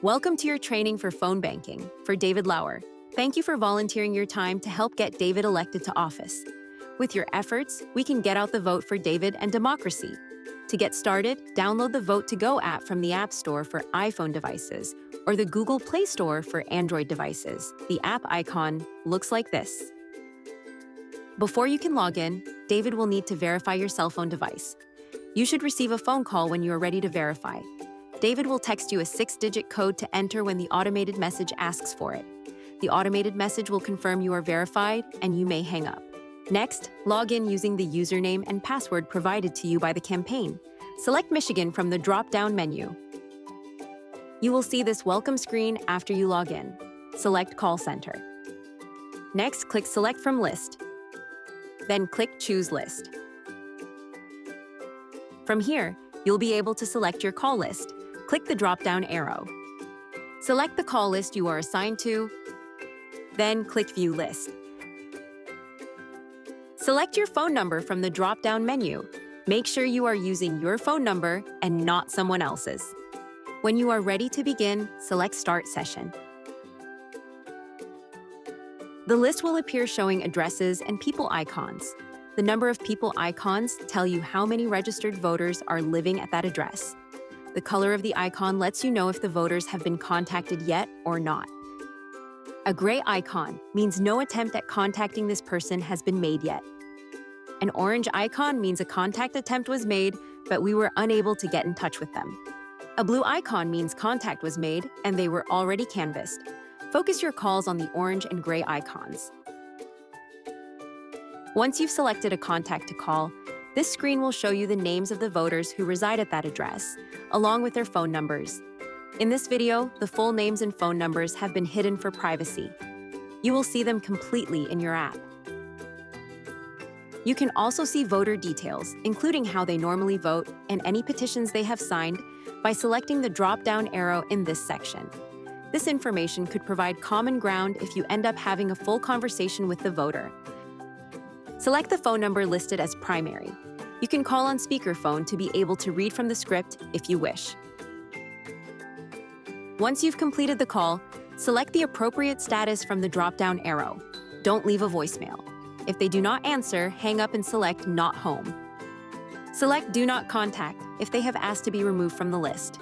Welcome to your training for phone banking for David Lauer. Thank you for volunteering your time to help get David elected to office. With your efforts, we can get out the vote for David and democracy. To get started, download the Vote to Go app from the App Store for iPhone devices or the Google Play Store for Android devices. The app icon looks like this. Before you can log in, David will need to verify your cell phone device. You should receive a phone call when you are ready to verify. David will text you a 6-digit code to enter when the automated message asks for it. The automated message will confirm you are verified, and you may hang up. Next, log in using the username and password provided to you by the campaign. Select Michigan from the drop-down menu. You will see this welcome screen after you log in. Select Call Center. Next, click Select from List. Then click Choose List. From here, you'll be able to select your call list. Click the drop-down arrow. Select the call list you are assigned to, then click View List. Select your phone number from the drop-down menu. Make sure you are using your phone number and not someone else's. When you are ready to begin, select Start Session. The list will appear showing addresses and people icons. The number of people icons tell you how many registered voters are living at that address. The color of the icon lets you know if the voters have been contacted yet or not. A gray icon means no attempt at contacting this person has been made yet. An orange icon means a contact attempt was made, but we were unable to get in touch with them. A blue icon means contact was made and they were already canvassed. Focus your calls on the orange and gray icons. Once you've selected a contact to call, this screen will show you the names of the voters who reside at that address, along with their phone numbers. In this video, the full names and phone numbers have been hidden for privacy. You will see them completely in your app. You can also see voter details, including how they normally vote and any petitions they have signed, by selecting the drop-down arrow in this section. This information could provide common ground if you end up having a full conversation with the voter. Select the phone number listed as primary. You can call on speakerphone to be able to read from the script if you wish. Once you've completed the call, select the appropriate status from the drop-down arrow. Don't leave a voicemail. If they do not answer, hang up and select Not Home. Select Do Not Contact if they have asked to be removed from the list.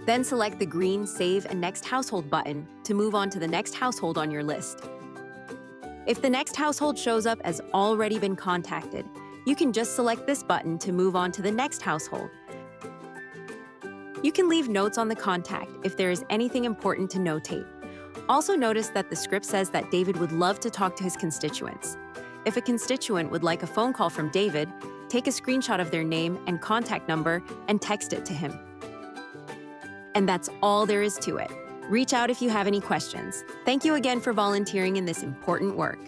Then select the green Save and Next Household button to move on to the next household on your list. If the next household shows up as already been contacted, you can just select this button to move on to the next household. You can leave notes on the contact if there is anything important to notate. Also notice that the script says that David would love to talk to his constituents. If a constituent would like a phone call from David, take a screenshot of their name and contact number and text it to him. And that's all there is to it. Reach out if you have any questions. Thank you again for volunteering in this important work.